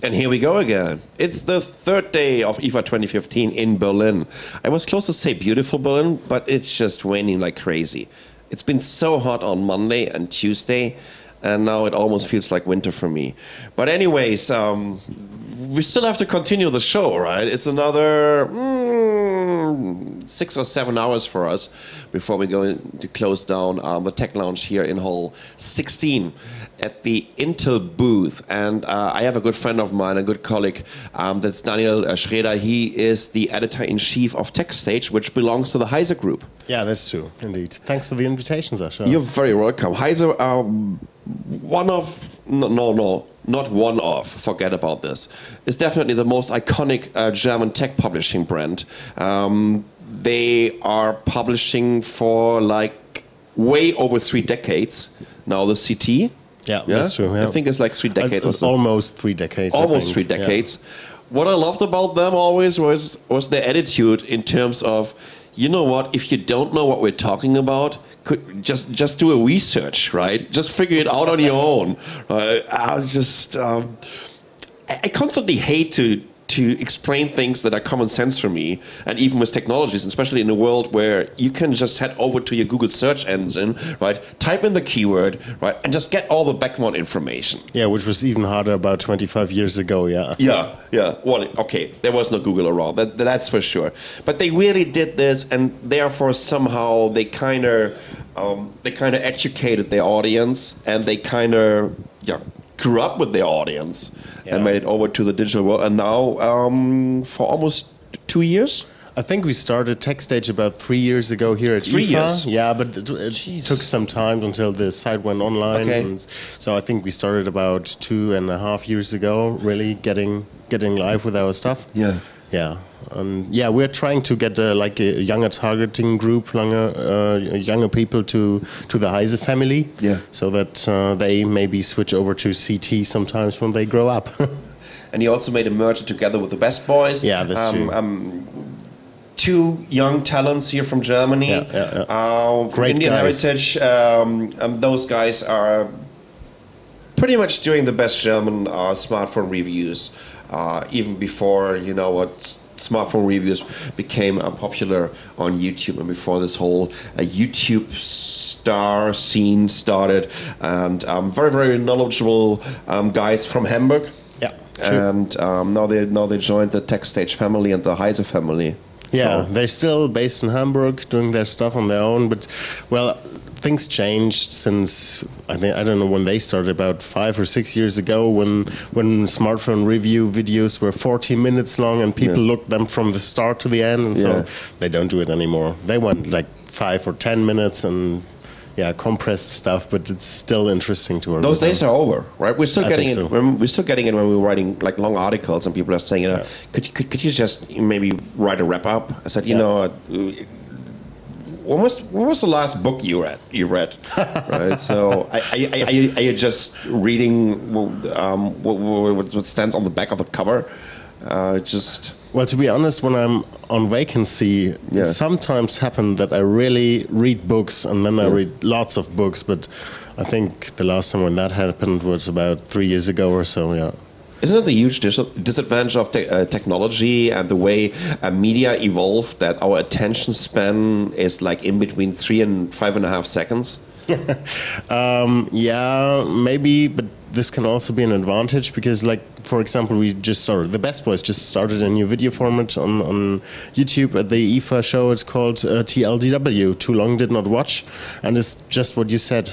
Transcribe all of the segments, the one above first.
And here we go again. It's the third day of IFA 2015 in Berlin. I was close to say beautiful Berlin, but it's just raining like crazy. It's been so hot on Monday and Tuesday, and now it almost feels like winter for me. But anyways, we still have to continue the show, right? It's another 6 or 7 hours for us before we go to close down the TechLounge here in Hall 16 at the Intel booth. And I have a good friend of mine, a good colleague, that's Daniel Schraeder. He is the editor-in-chief of Techstage, which belongs to the Acer group. Yeah, that's true, indeed. Thanks for the invitation, Sascha. You're very welcome. Acer are one of... No, not one of, forget about this. It's definitely the most iconic German tech publishing brand. They are publishing for like way over 3 decades now, the CT. Yeah, that's true. Yeah. I think it's like 3 decades. It's almost 3 decades. Almost 3 decades. Yeah. What I loved about them always was their attitude in terms of, you know what, if you don't know what we're talking about, could just do a research, right? Just figure it out on your own. I constantly hate to explain things that are common sense for me, and even with technologies, especially in a world where you can just head over to your Google search engine, right? Type in the keyword, right, and just get all the background information. Yeah, which was even harder about 25 years ago. Yeah. Yeah. Well, okay, there was no Google around. That's for sure. But they really did this, and therefore somehow they kind of educated their audience, and they kind of grew up with their audience and made it over to the digital world. And now, for almost 2 years, I think we started Techstage about 3 years ago here at IFA. 3 years? Yeah, but it took some time until the site went online. Okay. And so I think we started about 2.5 years ago, really getting live with our stuff. Yeah. Yeah. We're trying to get a younger targeting group, younger people to the Acer family, so that they maybe switch over to CT sometimes when they grow up. And you also made a merger together with the Best Boys. Yeah, that's true. 2 young talents here from Germany, Great Indian guys. heritage. Those guys are pretty much doing the best German smartphone reviews, even before smartphone reviews became popular on YouTube, and before this whole YouTube star scene started. And very, very knowledgeable guys from Hamburg. Yeah, and now they joined the Techstage family and the Acer family. Yeah, so. They're still based in Hamburg, doing their stuff on their own. But things changed since I don't know when they started, about 5 or 6 years ago, when smartphone review videos were 40 minutes long and people looked them from the start to the end, and so they don't do it anymore. They want like 5 or 10 minutes and compressed stuff, but it's still interesting to work. Those days are over, right? We're still getting it. So. We're still getting it when we're writing like long articles, and people are saying, could you just maybe write a wrap up? I said, When was the last book you read? Right. So are you just reading what stands on the back of the cover? Well, to be honest, when I'm on vacancy, it sometimes happens that I really read books, and then I read lots of books. But I think the last time when that happened was about 3 years ago or so. Yeah. Isn't it the huge disadvantage of technology and the way media evolved, that our attention span is like in between 3 and 5.5 seconds? Yeah, maybe, but this can also be an advantage because, like, for example, the Best Boys just started a new video format on YouTube at the IFA show. It's called TLDW, Too Long Did Not Watch, and it's just what you said.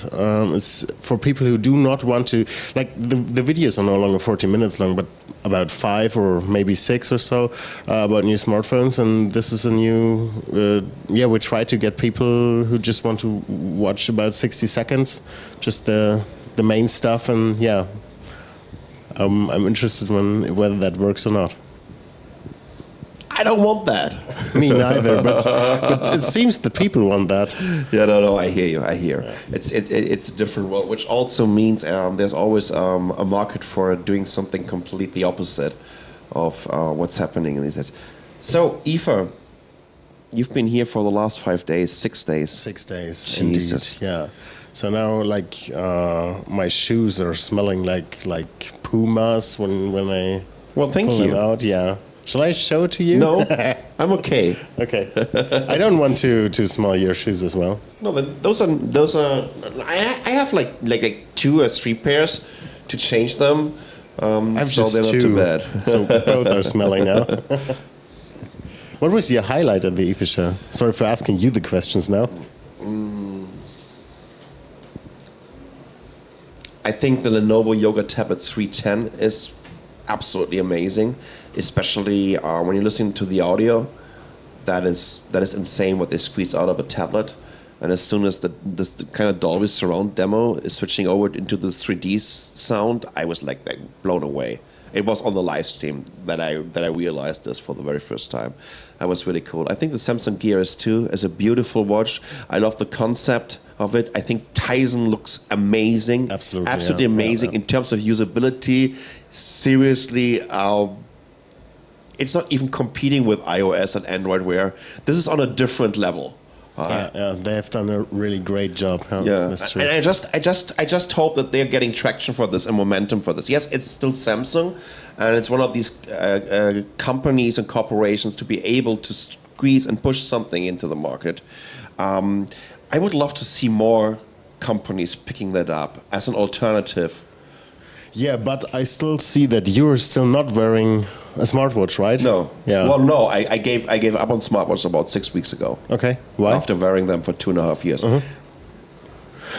It's for people who do not want to, like, the videos are no longer 40 minutes long, but about 5 or maybe 6 or so about new smartphones, and this is a new, we try to get people who just want to watch about 60 seconds, just the main stuff, and I'm interested whether that works or not. I don't want that. Me neither, but it seems that people want that. Yeah, no, I hear you. Yeah. It's a different world, which also means there's always a market for doing something completely opposite of what's happening in these days. So, IFA, you've been here for the last 5 days, 6 days. 6 days, Jesus. indeed. Yeah. So now, like, my shoes are smelling like Pumas when I Well, thank pull them you. out. Yeah. Shall I show it to you? No, I'm okay. Okay. I don't want to smell your shoes as well. No, those are. I have like 2 or 3 pairs to change them. I've so just they're not 2, too bad. so both are smelling now. What was your highlight at the IFA show? Sorry for asking you the questions now. I think the Lenovo Yoga Tablet 310 is absolutely amazing, especially when you're listening to the audio. That is insane what they squeeze out of a tablet. And as soon as the kind of Dolby surround demo is switching over into the 3D sound, I was like blown away. It was on the live stream that I realized this for the very first time. That was really cool. I think the Samsung Gear S2 is a beautiful watch. I love the concept of it. I think Tizen looks amazing. Absolutely amazing in terms of usability. Seriously, it's not even competing with iOS and Android Wear. This is on a different level. They have done a really great job. Yeah, That's true. and I just hope that they're getting traction for this and momentum for this. Yes, it's still Samsung, and it's one of these companies and corporations to be able to squeeze and push something into the market. I would love to see more companies picking that up as an alternative. Yeah, but I still see that you're still not wearing a smartwatch, right? No. Yeah. Well, no. I gave up on smartwatches about 6 weeks ago. Okay. Why? After wearing them for 2.5 years.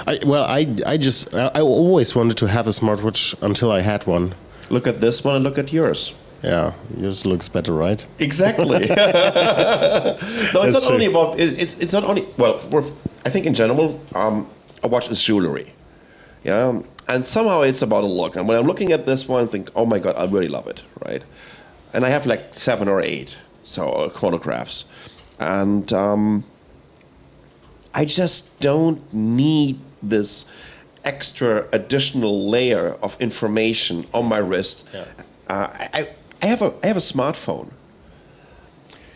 I always wanted to have a smartwatch until I had one. Look at this one and look at yours. Yeah, yours looks better, right? Exactly. No, it's not only about it's not only I think in general a watch is jewelry. Yeah. And somehow it's about a look. And when I'm looking at this one, I think, oh my God, I really love it, right? And I have like 7 or 8 chronographs. And I just don't need this extra additional layer of information on my wrist. Yeah. I have a smartphone.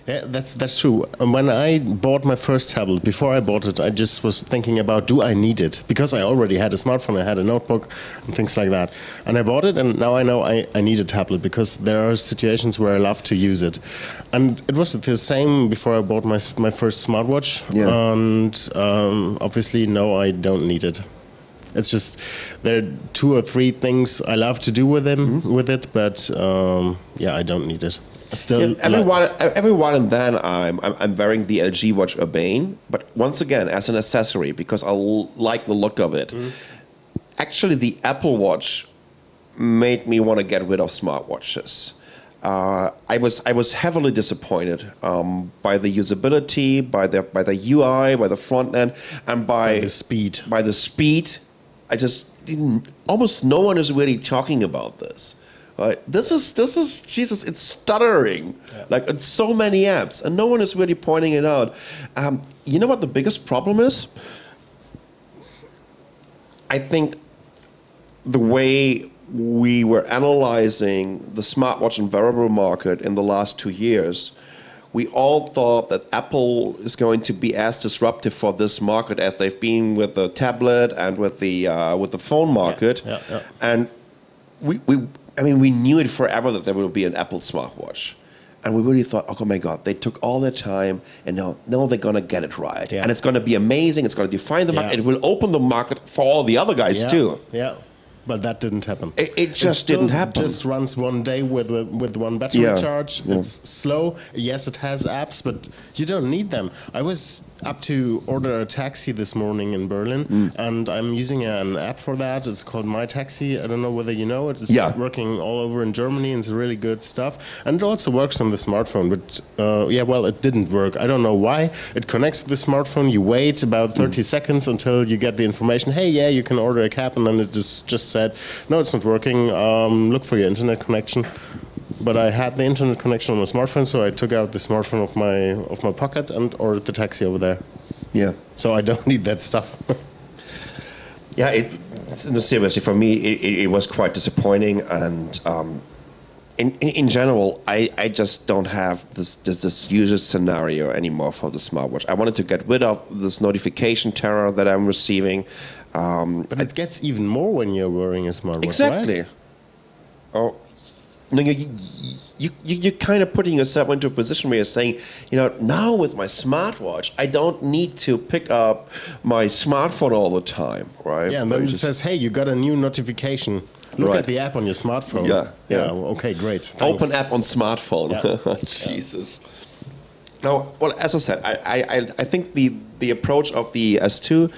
Yeah, that's true. When I bought my first tablet, before I bought it, I just was thinking about, do I need it? Because I already had a smartphone, I had a notebook, and things like that. And I bought it, and now I know I need a tablet, because there are situations where I love to use it. And it was the same before I bought my first smartwatch. Yeah. And obviously, no, I don't need it. It's just, there are 2 or 3 things I love to do with it, but yeah, I don't need it. Still, every while and then I'm wearing the LG Watch Urbane, but once again as an accessory because I like the look of it. Actually, the Apple Watch made me want to get rid of smartwatches. I was heavily disappointed by the usability, by the UI, by the front end, and by the speed. By the speed, I just didn't. Almost no one is really talking about this. This is Jesus. It's stuttering, like it's so many apps, and no one is really pointing it out. You know what the biggest problem is? I think the way we were analyzing the smartwatch and wearable market in the last 2 years, we all thought that Apple is going to be as disruptive for this market as they've been with the tablet and with the phone market. And we knew it forever that there will be an Apple smartwatch. And we really thought, oh my God, they took all their time, and now they're going to get it right. Yeah. And it's going to be amazing. It's going to define the market. It will open the market for all the other guys too. Yeah. But that didn't happen. It just didn't happen. It just runs one day with one battery charge. Yeah. It's slow. Yes, it has apps, but you don't need them. I was up to order a taxi this morning in Berlin, and I'm using an app for that. It's called My Taxi. I don't know whether you know it. It's working all over in Germany, and it's really good stuff. And it also works on the smartphone, but it didn't work. I don't know why. It connects to the smartphone. You wait about 30 seconds until you get the information. Hey, you can order a cab, and then it just said, no, it's not working. Look for your internet connection. But I had the internet connection on my smartphone, so I took out the smartphone of my pocket and ordered the taxi over there. Yeah. So I don't need that stuff. Seriously, for me, it was quite disappointing, and in general, I just don't have this user scenario anymore for the smartwatch. I wanted to get rid of this notification terror that I'm receiving. But it gets even more when you're wearing a smartwatch, Exactly. right? Oh, no, you're kind of putting yourself into a position where you're saying, now with my smartwatch, I don't need to pick up my smartphone all the time, right? Yeah, and then it says, hey, you got a new notification. Look at the app on your smartphone. Yeah. Okay, great. Thanks. Open app on smartphone. Yeah. Jesus. No, well, as I said, I think the approach of the S2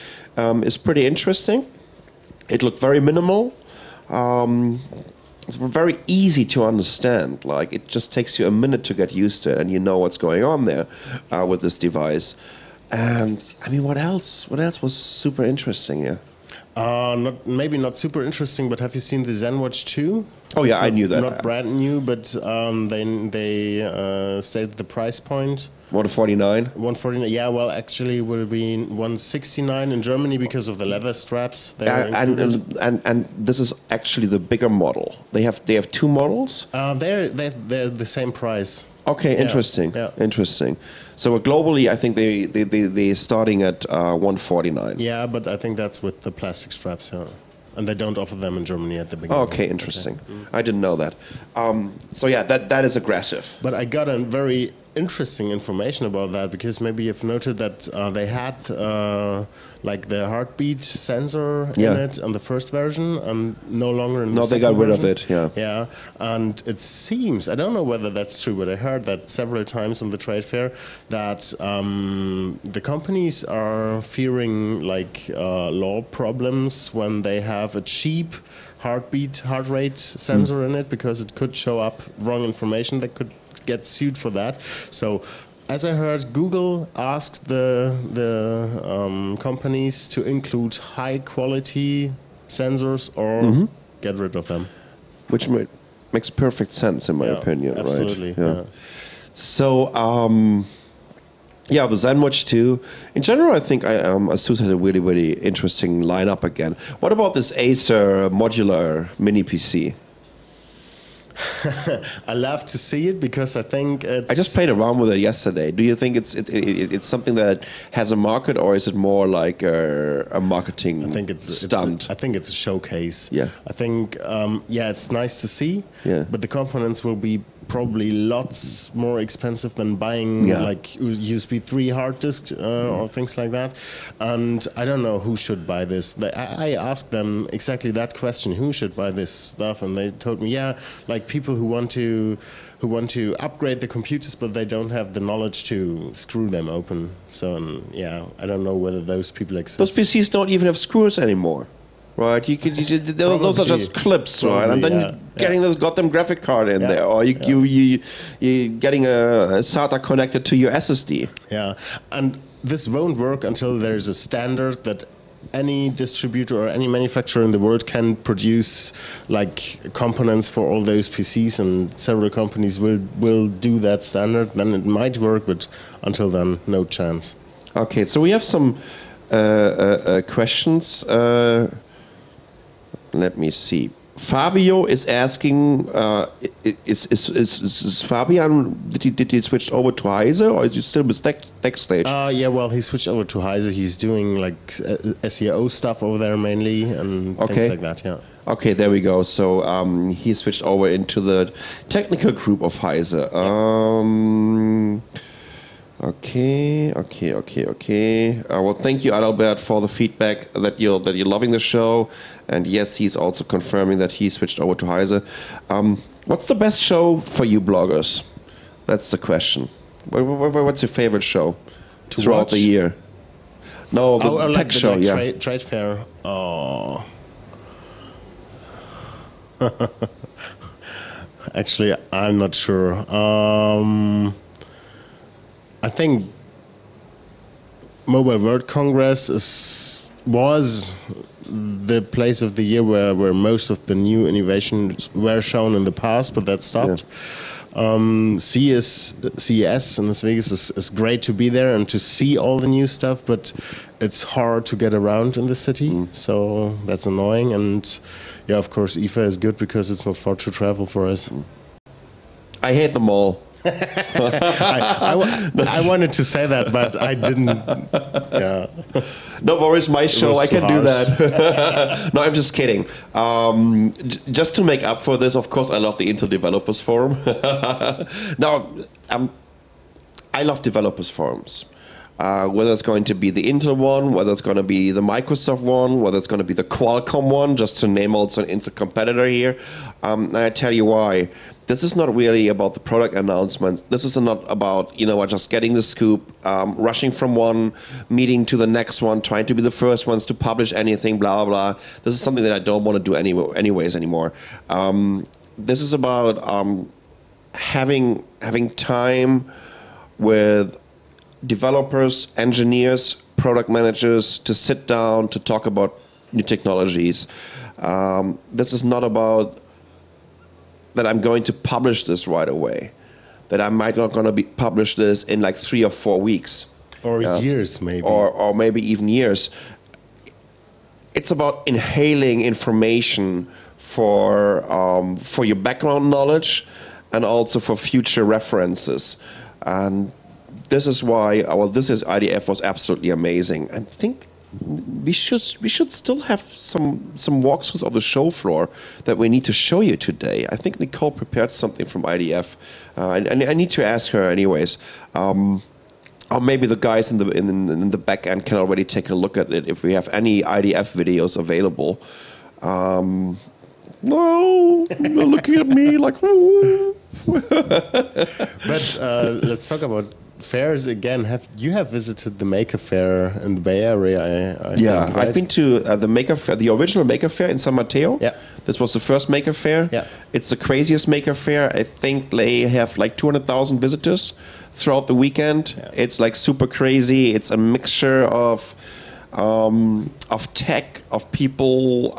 is pretty interesting. It looked very minimal. It's very easy to understand. Like, it just takes you a minute to get used to it, and you know what's going on there with this device. And I mean, what else? What else was super interesting here? Maybe not super interesting, but have you seen the ZenWatch 2? Oh yeah, I knew that. Not brand new, but they stated the price point. 149. 149. Yeah, well, actually, will be 169 in Germany because of the leather straps. And this is actually the bigger model. They have two models. They're the same price. Okay, interesting. Yeah. Interesting. So globally, I think they're starting at 149. Yeah, but I think that's with the plastic straps. Yeah. And they don't offer them in Germany at the beginning. Okay, interesting. I didn't know that. So yeah, that is aggressive. But I got a very interesting information about that, because maybe you've noted that they had like the heartbeat sensor in it on the first version, and no longer in the second they got rid version. of it. Yeah. Yeah, and it seems, I don't know whether that's true, but I heard that several times on the trade fair, that the companies are fearing like law problems when they have a cheap heart rate sensor in it, because it could show up wrong information that could get sued for that. So, as I heard, Google asked the companies to include high quality sensors or get rid of them. Which makes perfect sense in my opinion. Absolutely. Right? Yeah. So, the ZenWatch 2. In general, I think Asus had a really, really interesting lineup again. What about this Acer Modular mini PC? I love to see it, because I think it's... I just played around with it yesterday. Do you think it's something that has a market, or is it more like a marketing stunt? I think it's a showcase. Yeah. I think, it's nice to see, but the components will be probably lots more expensive than buying like USB 3 hard disks or things like that. And I don't know who should buy this. I asked them exactly that question: who should buy this stuff? And they told me, like people who want to upgrade the computers, but they don't have the knowledge to screw them open. So I don't know whether those people exist. Those PCs don't even have screws anymore. Right, those are just clips, right? And then you're getting this goddamn graphic card in there, or you're getting a SATA connected to your SSD. Yeah, and this won't work until there's a standard that any distributor or any manufacturer in the world can produce like components for all those PCs, and several companies will do that standard. Then it might work, but until then, no chance. Okay, so we have some questions. Let me see. Fabio is asking, is Fabian, did he switch over to Heise, or is he still with Techstage? Well, he switched over to Heise. He's doing like SEO stuff over there mainly, and things like that, Okay, there we go. So he switched over into the technical group of Heise. Okay. Well, thank you, Adalbert, for the feedback that you're loving the show, and yes, he's also confirming that he switched over to Heise. What's the best show for you bloggers? That's the question. What's your favorite show throughout the year? No, the tech show. Trade fair. Oh. Actually, I'm not sure. I think Mobile World Congress was the place of the year where most of the new innovations were shown in the past, but that stopped. CES in Las Vegas is great to be there and to see all the new stuff, but it's hard to get around in the city, so that's annoying. And of course, IFA is good because it's not far to travel for us. I hate them all. I wanted to say that, but I didn't. Yeah. No worries, my show. I can do that. No, I'm just kidding. Just to make up for this, of course, I love the Intel Developers Forum. Now, I love developers forums. Whether it's going to be the Intel one, whether it's going to be the Microsoft one, whether it's going to be the Qualcomm one, just to name also an Intel competitor here. And I tell you why. This is not really about the product announcements. This is not about, just getting the scoop, rushing from one meeting to the next one, trying to be the first ones to publish anything, blah, blah, blah. This is something that I don't want to do anyways anymore. This is about having time with developers, engineers, product managers to sit down to talk about new technologies. This is not about that I'm going to publish this right away, that I might not going to publish this in like 3 or 4 weeks. Or years, maybe. Or maybe even years. It's about inhaling information for your background knowledge and also for future references. And this is why this is IDF was absolutely amazing. I think we should still have some walkthroughs of the show floor that we need to show you today. I think Nicole prepared something from IDF. I need to ask her anyways. Or maybe the guys in the back end can already take a look at it if we have any IDF videos available. No, they're looking at me like. But let's talk about fairs again. Have you visited the Maker Faire in the Bay Area? I think, right? I've been to the Maker Faire, the original Maker Faire in San Mateo. Yeah, this was the first Maker Faire. Yeah, it's the craziest Maker Faire. I think they have like 200,000 visitors throughout the weekend. Yeah. It's like super crazy. It's a mixture of tech, of people,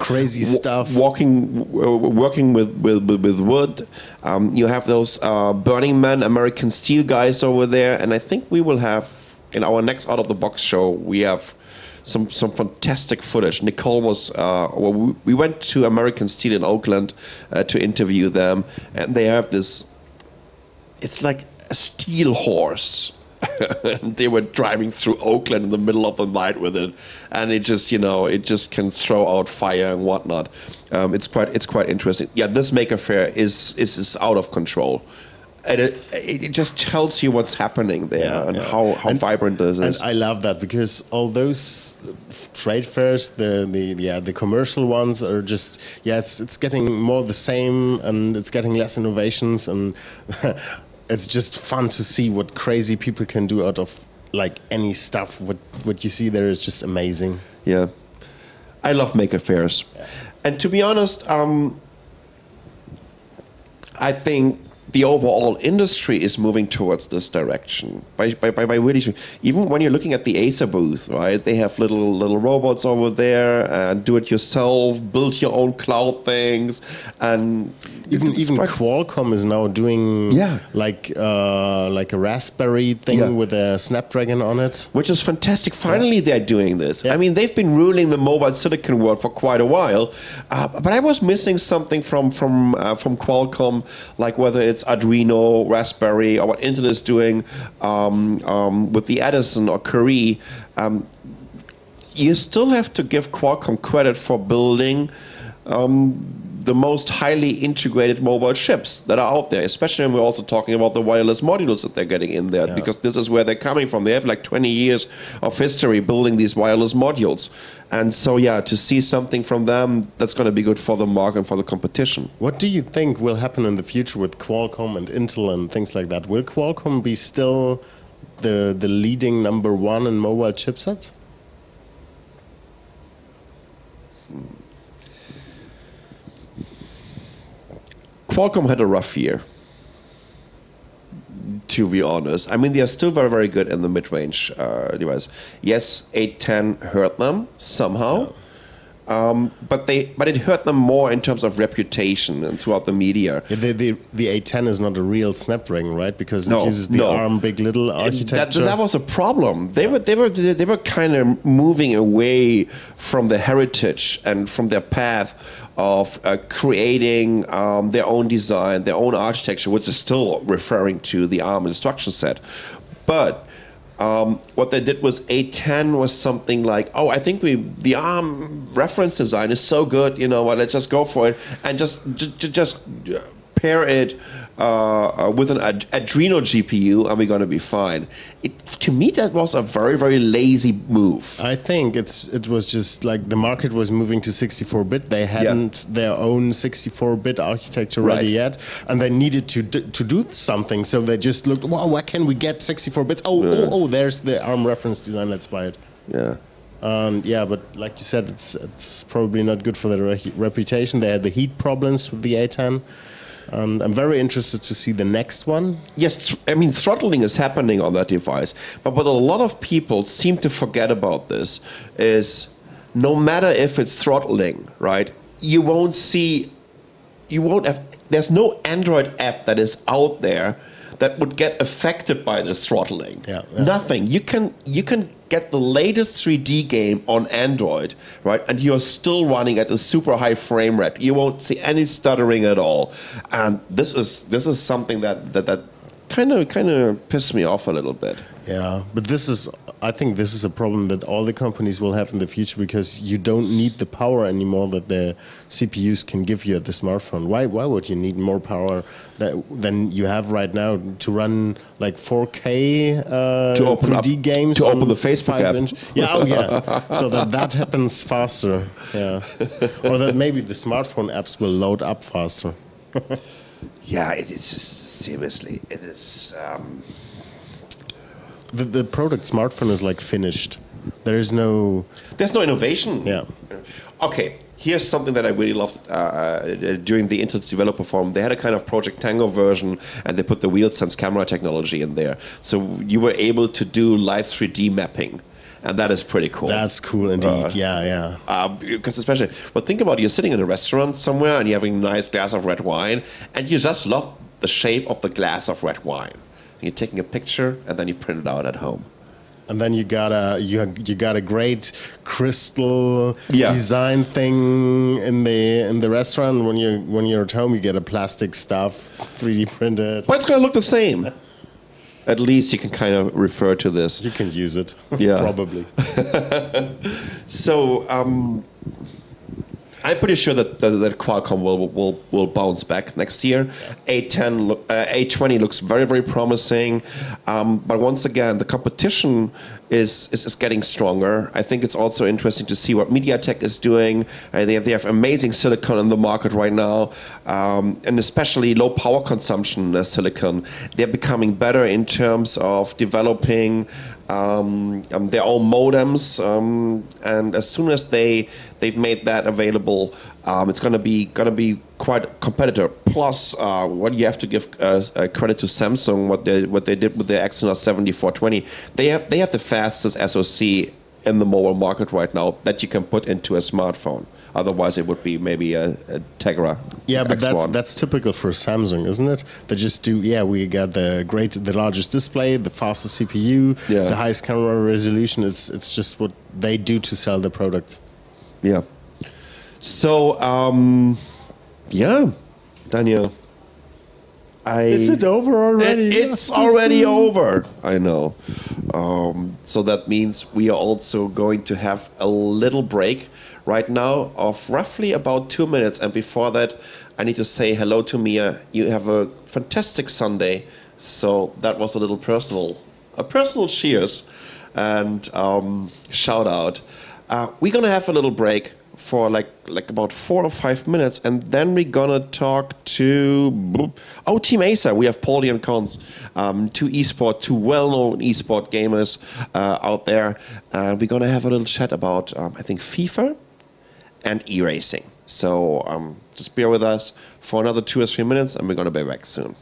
crazy stuff, working with wood. You have those Burning Man American Steel guys over there, and I think we will have in our next Out of the Box show we have some fantastic footage. Nicole was we went to American Steel in Oakland to interview them, and they have this. It's like a steel horse. And they were driving through Oakland in the middle of the night with it, and it just it just can throw out fire and whatnot. It's quite interesting. Yeah, this Maker Faire is out of control. And it just tells you what's happening there and how vibrant this is. And I love that because all those trade fairs, the commercial ones are just it's getting more the same and it's getting less innovations and. It's just fun to see what crazy people can do out of like any stuff. What you see there is just amazing. Yeah, I love Maker Fairs, and to be honest, I think the overall industry is moving towards this direction. By really, even when you're looking at the Acer booth, right? They have little robots over there, and do it yourself, build your own cloud things, and even Qualcomm is now doing like a Raspberry thing with a Snapdragon on it, which is fantastic. Finally, they're doing this. I mean, they've been ruling the mobile silicon world for quite a while, but I was missing something from Qualcomm, like whether it's Arduino, Raspberry, or what Intel is doing with the Edison or Curie. You still have to give Qualcomm credit for building the most highly integrated mobile chips that are out there, especially when we're also talking about the wireless modules that they're getting in there, because this is where they're coming from. They have like 20 years of history building these wireless modules. And so, to see something from them, that's going to be good for the market and for the competition. What do you think will happen in the future with Qualcomm and Intel and things like that? Will Qualcomm be still the leading #1 in mobile chipsets? Qualcomm had a rough year, to be honest. I mean, they are still very, very good in the mid-range device. Yes, 810 hurt them somehow. but it hurt them more in terms of reputation and throughout the media. Yeah, the A10 is not a real Snapdragon, right? Because it uses the ARM Big Little architecture. That was a problem. They were kind of moving away from the heritage and from their path of creating their own design, their own architecture, which is still referring to the ARM instruction set, but. What they did was A10 was something like, oh, I think the ARM reference design is so good, you know what? Let's just go for it and just pair it with an Adreno GPU, and we're going to be fine. To me, that was a very, very lazy move. I think it was just like the market was moving to 64-bit. They hadn't their own 64-bit architecture ready yet, and they needed to do something. So they just looked, wow, where can we get 64 bits? Oh, there's the ARM reference design. Let's buy it. Yeah. But like you said, it's probably not good for their reputation. They had the heat problems with the A10. And I'm very interested to see the next one. Yes, I mean, throttling is happening on that device. But what a lot of people seem to forget about this is no matter if it's throttling, right, there's no Android app that is out there that would get affected by this throttling. Nothing. You can get the latest 3D game on Android, right? And you're still running at a super high frame rate. You won't see any stuttering at all. And this is something that kind of pissed me off a little bit. Yeah, but I think this is a problem that all the companies will have in the future, because you don't need the power anymore that the CPUs can give you at the smartphone. Why would you need more power than you have right now to run like 4K to open 3D games? To open the Facebook app. Yeah, so that happens faster. Yeah, or that maybe the smartphone apps will load up faster. Yeah, it is just seriously. It is. The product smartphone is like finished. There's no innovation. Yeah. Okay, here's something that I really loved during the Internet Developer Forum. They had a kind of Project Tango version, and they put the WheelSense camera technology in there. So you were able to do live 3D mapping. And that is pretty cool. That's cool indeed. Yeah. Because especially, well, think about it, you're sitting in a restaurant somewhere and you're having a nice glass of red wine, and you just love the shape of the glass of red wine. You're taking a picture and then you print it out at home. And then you got a great crystal design thing in the restaurant. When you're at home, you get a plastic stuff 3D printed. But it's going to look the same. At least you can kind of refer to this. You can use it. Yeah, probably. So I'm pretty sure that Qualcomm will bounce back next year. A20 looks very, very promising, but once again, the competition is getting stronger. I think it's also interesting to see what MediaTek is doing. They have amazing silicon in the market right now, and especially low power consumption silicon. They're becoming better in terms of developing their own modems, and as soon as they've made that available, it's going to be quite a competitor. Plus, what you have to give credit to Samsung, what they did with their Exynos 7420. They have the fastest SoC in the mobile market right now that you can put into a smartphone. Otherwise, it would be maybe a Tegra. Yeah, but X1. that's typical for Samsung, isn't it? They just do. Yeah, we got the largest display, the fastest CPU, the highest camera resolution. It's just what they do to sell the products. Yeah. So, Daniel. Is it over already? It's already over. I know. So that means we are also going to have a little break right now of roughly about 2 minutes. And before that, I need to say hello to Mia. You have a fantastic Sunday. So that was a little personal cheers and shout out. We're going to have a little break for like about 4 or 5 minutes, and then we're gonna talk to Team Acer. We have Paulie and Cons, two well-known esport gamers out there, and we're gonna have a little chat about I think FIFA and e-racing. So just bear with us for another 2 or 3 minutes, and we're gonna be back soon.